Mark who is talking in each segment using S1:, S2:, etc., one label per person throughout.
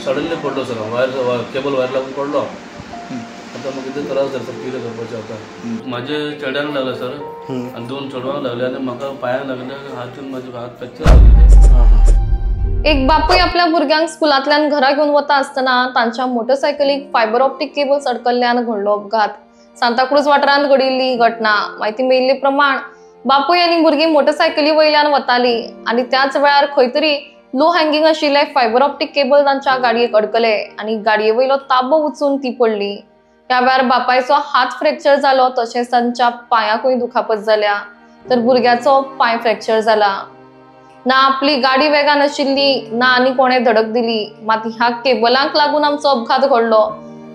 S1: Suddenly पडलो sir wire cable wire लागून पडलो आता मग कितें त्रास जाता सर कितें करपाचें आतां म्हाजे चेड्यांक लागला सर आनी 2 चेडवांक लागले आनी म्हाका पांयांक लागले हातीन म्हाजे हात फ्रॅक्चर जाले।
S2: एक बापूय आपल्या भुरग्यांक स्कुलांतल्यान घरा घेवन वता आसतना तांच्या मोटरसायकलीक फायबर ऑप्टीक केबल्स अडकल्ल्यान घडलो अपघात। सांताक्रूज वाठारांत घडिल्ली घटना। माहिती मेळिल्ले प्रमाण बापूय आनी भुरगीं मोटरसायकली वयल्यान वताली आनी त्याच वेळार खंय तरी लो हँगींग आशिल्ले फायबर ऑप्टीक केबल तांच्या गाडयेक अडकले आनी गाडये वयलो ताबो उचून ती पडली। ह्या वेळार बापायचो हात फ्रॅक्चर जालो तशेंच तांच्या पांयाकूय दुखापत जाल्या तर भुरग्याचो पांय फ्रॅक्चर जाला। ना आपली गाडी वेगान आशिल्ली ना आनी कोणे धडक दिली मात ह्या केबलांक लागून आमचो अपघात घडलो।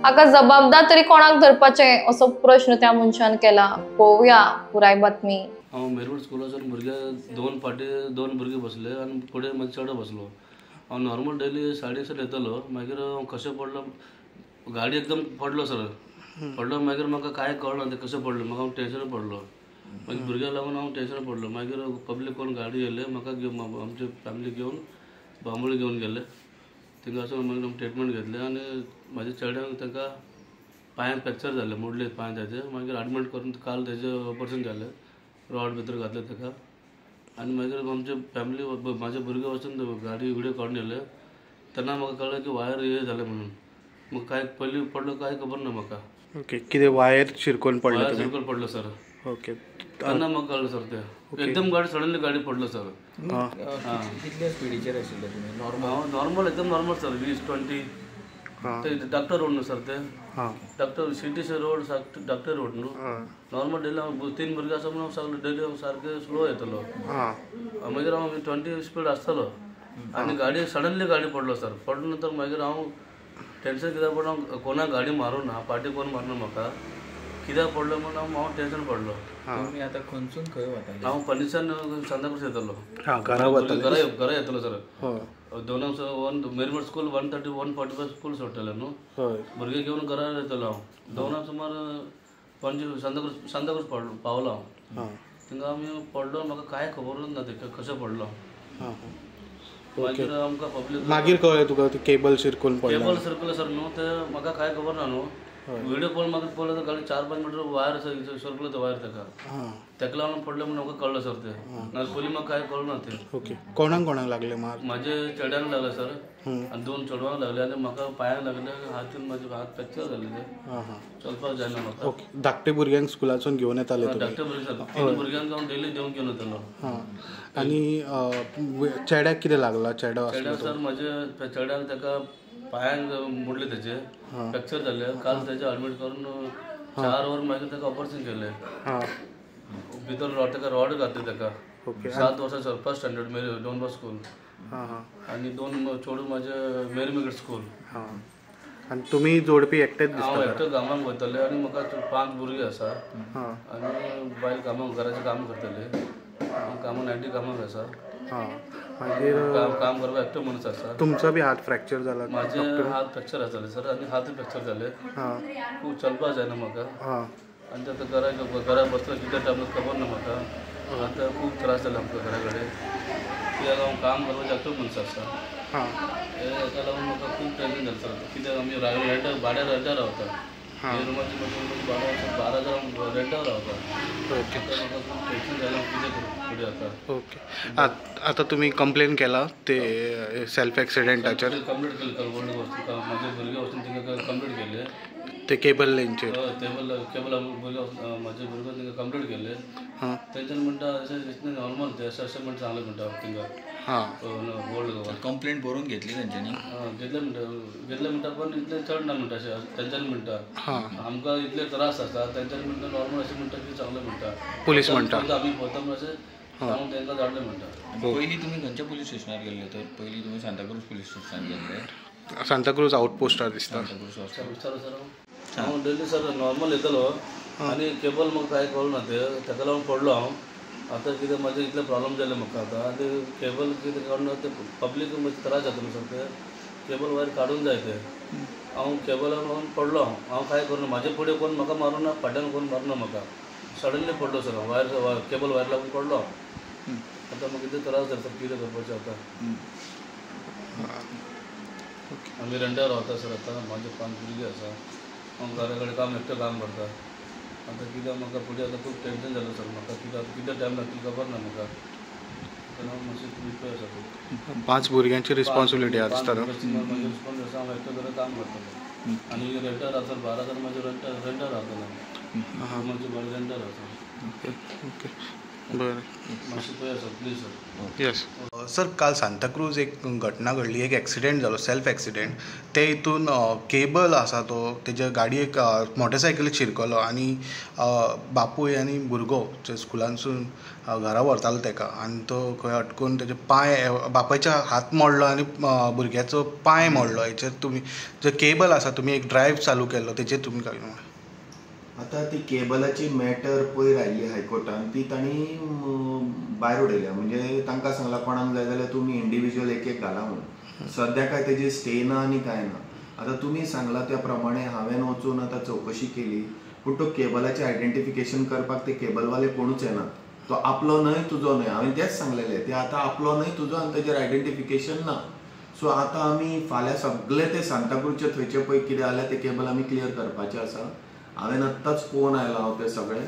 S2: हाका जबाबदार तरी कोणाक धरपाचें असो प्रश्न त्या मनशान केला। पळोवया पुराय बातमी।
S1: हांव मेरवड स्कुलासून भुरगे 2 फाटी 2 भुरगे बसले आनी फुडें म्हाजो चेडो बसलो। हांव नॉर्मल डेली 6:30 येतलो मागीर हांव कशें पडलो गाडी एकदम पडलो सर पडलो मागीर म्हाका कांय कळना तें कशें पडलो म्हाका टेन्शन पडलो मागीर भुरग्याक लागून हांव टेन्शन पडलो मागीर पब्लीक कोण गाडी येयले म्हाका घेवन आमचे फॅमिली घेवन बांबोळी घेवन गेले थिंगा वचून मागीर ट्रिटमेंट घेतले आनी म्हाज्या चेड्यांक तांकां पांयाक फ्रॅक्चर जाले मोडले पांय ताजे मागीर एडमीट करून काल तेजें ऑपरेशन जालें रॉड भितर घातलें ताका आनी मागीर आमचे फॅमिली म्हाजे भुरगे वचून गाडी व्हिडियो काडून येले तेन्ना म्हाका कळ्ळें की वायर हे जालें म्हणून म्हाका कांय पयलीं पडलो कांय खबर ना म्हाका।
S3: ओके कितें वायर शिरकोन पडलो
S1: वायर शिरकोन पडलो सर।
S3: ओके
S1: तेन्ना म्हाका कळ्ळें सर तें एकदम गाडी सडनली गाडी पडलो सर।
S4: कितल्या स्पिडीचेर आशिल्ले तुमी नॉर्मल
S1: नॉर्मल एकदम नॉर्मल सर 20-20 ते डॉक्टर रोड न्हू सर ते डॉक्टर सिटीसी रोड डॉक्टर रोड न्हू नॉर्मल डेली हांव 3 भुरगे आसा म्हणून सगळे डेली हांव सारकें स्लो येतलो मागीर हांव 20 स्पीड आसतलो आनी गाडी सडनली गाडी पडलो सर पडलो नंतर मागीर हांव टेन्शन कित्याक पडलो हांव कोणाक गाडी मारूं ना पार्टी कोण मारना म्हाका कित्याक पडलो म्हणून हांव टेन्शन पडलो।
S4: तुमी आतां खंयसून खंय वताले
S1: हांव पणीच्यान सांताक्रूज येतलो घरा येतलो सर 2 मेरवड स्कूल 1:30-1:45 स्कूल सोडटले न्हू भुरगे घेवन घरा येतलो हांव 2 सुमार पणजी सांताक्रूज पावलो हांव थिंगा आमी पडलो म्हाका कांय खबरूच ना ते कशें पडलो मागीर आमकां पब्लीक
S3: मागीर कळ्ळें तुका ती केबल शिरकोन पडली
S1: केबल सरकले सर न्हू ते म्हाका कांय खबर ना न्हू व्हिडियो पळोवन म्हाका पळयलो तर गाडी 4-5 मिटर वायर सरकलो तो वायर ताका लागून पडलें म्हणून म्हाका कळ्ळें सर तें ना पयलीं म्हाका कांय कळना तें।
S3: ओके कोणाक लागले मार
S1: म्हाजे चेड्यांक लागले सर आनी 2 चेडवांक लागले आनी म्हाका पांयांक लागले हातीन म्हाजे हात फ्रॅक्चर जाले ते चलपाक जायना म्हाका।
S3: ओके धाकटे भुरग्यांक स्कुलासून घेवन येताले
S1: धाकटे भुरगे सर 3 भुरग्यांक हांव डेली घेवन येतलो
S3: आनी चेड्याक कितें लागला चेड्याक
S1: सर म्हाजे चेड्यांक ताका पांयांक मोडले तेजे फ्रॅक्चर जाले काल तेजे एडमीट करून 4 वर मागीर ताका ऑपरेशन केलें भितर ताका रॉड घातली ताका 7 वर्सां सर फर्स्ट स्टँडर्ड मेरी डॉन बॉस्को स्कूल आनी 2 चेडूं म्हाजे मेरी मेगड स्कूल
S3: आनी तुमी जोडपी एकटेच
S1: हांव एकटो कामाक वयतले आनी म्हाका 5 भुरगीं आसा आनी बायल कामाक घराचें काम करतले हांव कामाक 90 कामाक आसा
S3: मागीर
S1: काम करपाक एकटो मनीस आसा।
S3: तुमचो बी हात फ्रॅक्चर जाला
S1: म्हाजे हात फ्रॅक्चर जाले सर आनी हातूय फ्रॅक्चर जाले खूब चलपाक जायना म्हाका आनी आतां घरा बसलो कितें टायम खबर ना म्हाका आतां खूब त्रास जाला आमकां घरा कडेन कित्याक हांव काम करपाचो एकटो मनीस आसा हेका लागून म्हाका खूब टेन्शन जाता सर कित्याक आमी भाड्यार रेंटार रावता हे रुमाची भाडो 12,000 रेंटार रावता म्हाका खूब टेन्शन जालें हांव कितें करूं फुडें आतां।
S3: ओके आतां तुमी कंप्लेन केला ते सेल्फ एक्सिडेंटाचेर
S1: कंप्लीट केलें ओल्ड वचून म्हाजे भुरगे वचून तिका कंप्लीट केले
S3: ते केबल लेनचेर
S1: केबल भुरगे म्हाजे भुरगे तिका कंप्लीट केले तेंच्यान म्हणटा अशें नॉर्मल ते अशें म्हणटा सांगलें म्हणटा तिंगा ओल्ड
S4: कंप्लेंट बरोवन घेतली तेंच्यांनी
S1: घेतले म्हणटा पण इतलें चड ना म्हणटा अशें तेंच्यांनी म्हणटा आमकां इतले त्रास आसा तेंच्यांनी म्हणटा नॉर्मल अशें म्हणटा की चांगलें म्हणटा
S3: पुलीस म्हणटा
S1: आमी वता अशें सांगून तांकां धाडलें म्हणटा।
S4: पयलीं तुमी खंयच्या पुलीस स्टेशनार गेल्ले तर पयलीं तुमी सांताक्रूज पुलीस स्टेशनार गेल्ले
S3: सांताक्रूज आउटपोस्टार दिसता
S1: विचार सर हांव डेली सर नॉर्मल येतलो आनी केबल म्हाका कांय कळना तें ताका लागून पडलो हांव आतां कितें म्हाजे इतले प्रॉब्लम जाले म्हाका आतां आनी केबल कितें कळना ते पब्लीक मातशें त्रास जाता न्हू सर ते केबल वायर काडून जाय ते हांव केबलाक लागून पडलो हांव कांय करना म्हाजे फुडें कोण म्हाका मारूं ना फाटल्यान कोण मारना म्हाका सडनली पडलो सर वायर केबल वायर लागून पडलो आतां म्हाका कितें त्रास जाता सर कितें करपाचें आतां आमी रेंटार रावता सर. आतां म्हाजे 5 भुरगीं आसा. हांव घरा कडेन काम एकटो काम करता. आतां कित्याक म्हाका फुडें आतां खूब टेंशन जालें सर म्हाका. कित्याक कितलो टायम लागतलो खबर ना म्हाका. हांव मातशें तुमी पळय सर.
S3: 5 भुरग्यांची रिस्पॉन्सिबिलिटी आहा दिसता न्हू.
S1: म्हाजे रिस्पॉन्स आसा. हांव एकटो घरा काम करतलो आनी रेंटार आसा 12 हजार म्हाजे रेंटार रावतलो. म्हाजे बाळ रेंटार आसा.
S3: ओके बरें.
S1: मातशें पळय sir please sir.
S3: Yes sir, काल सांताक्रूज एक घटना घडली. एक एक्सिडेंट जालो, सेल्फ एक्सिडेंट. ते हितून केबल आसा तो तेज्या गाडयेक मोटरसायकलीक शिरकलो आनी बापूय आनी भुरगो जे स्कुलानसून घरा व्हरतालो तेका आनी तो खंय अटकून तेजे पांय बापायच्या हात मोडलो आनी भुरग्याचो पांय मोडलो. हेचेर तुमी जो केबल आसा तुमी एक ड्रायव्ह चालू केल्लो तेचेर तुमी काय म्हणा.
S5: आता ती केबलाची मॅटर पयर आयिल्ली हायकोर्टान ती तांणी भायर उडयल्या. म्हणजे तांकां सांगलां कोणाक जाय जाल्यार तुमी इंडिविज्युअल एक घाला म्हणून. सद्या काय तेजी स्टे ना आनी कांय ना. आतां तुमी सांगला त्या प्रमाणे हांवें वचून आतां चवकशी केली पूण तो केबलाचें आयडेंटिफिकेशन करपाक ते केबलवाले कोणूच येना. तो आपलो न्हय तुजो न्हय. हांवें तेंच सांगलेलें ते आतां आपलो न्हय तुजो आनी तेजेर आयडेंटिफिकेशन ना. सो आतां आमी फाल्यां सगळे ते सांताक्रूजचे थंयचे पळय कितें जाल्यार ते केबल आमी क्लियर करपाचें आसा. हांवें आत्ताच फोन आयला हांव ते सगळे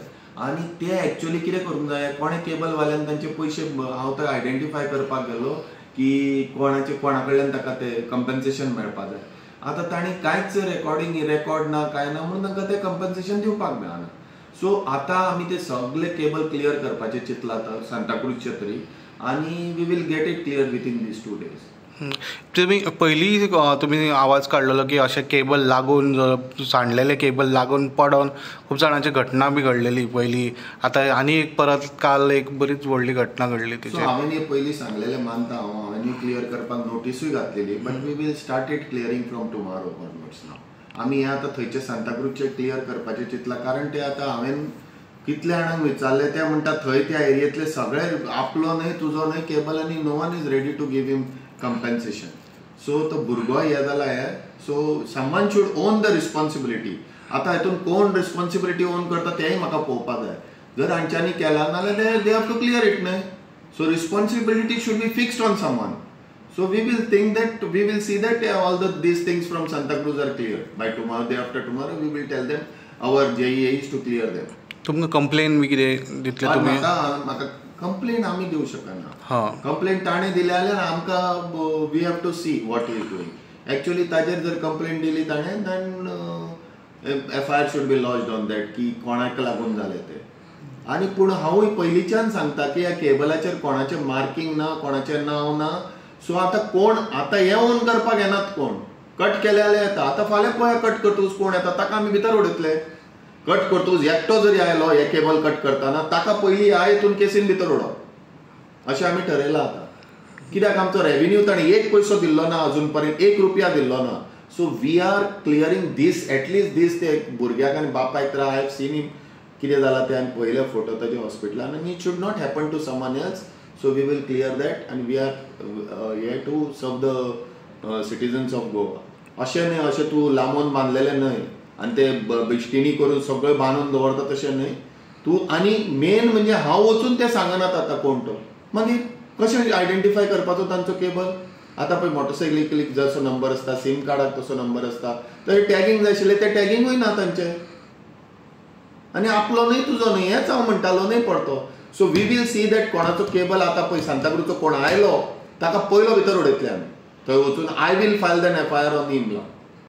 S5: आनी ते एक्चुअली कितें करूंक जाय कोणे केबलवाल्यान तांचे पयशे हांव ते आयडेंटिफाय करपाक गेलो की कोणा कडल्यान ताका ते कंपेन्सेशन मेळपाक जाय. आतां तांणी कांयच रेकॉर्ड ना कांय ना म्हणून तांकां ते कंपेन्सेशन दिवपाक मेळना. सो आतां आमी ते सगळे केबल क्लियर करपाचें चिंतलां आतां सांताक्रूजचे तरी आनी we will get it clear within this 2 days.
S3: तुमी पयलीं तुमी आवाज काडलेलो की अशें केबल लागून सांडलेले केबल लागून पडोन खूब जाणांची घटना बी घडलेली पयलीं. आतां आनी एक परत काल एक बरीच व्हडली घटना घडली तेजेर.
S5: हांवें हे पयलीं सांगलेलें मानता हांवें क्लियर करपाक नोटीसूय घातलेली but we will start it clearing from tomorrow onwards नाव. आमी हें आतां थंयचे सांताक्रूजचे क्लियर करपाचें चिंतलां कारण ते आतां हांवें कितले जाणांक विचारले ते म्हणटा थंय त्या एरियेंतले सगळे आपलो न्हय तुजो न्हय केबल आनी no one is ready to give him compensation. So तो भुरगो हे जाला हे. So someone should own the responsibility. आता हितून कोण रिस्पॉन्सिबिलिटी ओन करता तेंय म्हाका पळोवपाक जाय. जर हांच्यांनी केला नाल्यार they have to clear it न्हय. So responsibility should be fixed on someone. So we will think that we will see that all these things from Santacruz are clear by tomorrow day after tomorrow we will tell them our JE is to clear them.
S3: तुमकां complain बी कितें दितले तुमी?
S5: म्हाका complain आमी दिवंक शकना. Complain ताणें दिले जाल्यार आमकां we have to see what is doing. Actually ताजेर जर कंप्लेन दिली ताणें then FIR should be lodged on that की कोणाक लागून जालें तें. आनी पूण हांवूय पयलींच्यान सांगता की ह्या केबलाचेर कोणाचें मार्कींग ना कोणाचें नांव ना. सो आतां कोण आतां हें ओन करपाक येनात कोण. कट केले जाल्यार येता. आतां फाल्यां पळया कट करतूस कोण येता ताका आमी भितर उडयतले. कट करतूस एकटो जरी आयलो हे केबल कट करतना ताका पयलीं ह्या हितून केसीन भितर उडोवप अशें आमी ठरयलां आतां. कित्याक आमचो रेव्हेन्यू ताणें एक पयसो दिल्लो ना अजून पर्यंत 1 रुपया दिल्लो ना. So we are clearing these at least these ते भुरग्याक आनी बापायक तर आय हॅव सीन हिम कितें जालां ते आनी पळयले फोटो ताजे हॉस्पिटलान आनी it should not happen to someone else. So we will clear that आनी we are here to serve the citizens of Goa. अशें न्हय अशें तूं लांबोवन बांदलेलें न्हय आनी ते बिश्टिणी करून सगळें बांदून दवरता तशें न्हय तूं. आनी मेन म्हणजे हांव वचून तें सांगनात आतां कोण तो मागीर कशें आयडेंटिफाय करपाचो तांचो केबल. आतां पळय मोटरसायकलीक जसो नंबर आसता सीम कार्डाक तसो नंबर आसता तर टॅगिंग जाय आशिल्लें तें टॅगिंगूय ना तांचें. आनी आपलो न्हय तुजो न्हय हेंच हांव म्हणटालो न्हय पडतो. So we will see that कोणाचो केबल आतां पळय सांताक्रूजचो कोण आयलो ताका पयलो भितर उडयतले आमी. थंय वचून I will file then FIR on him.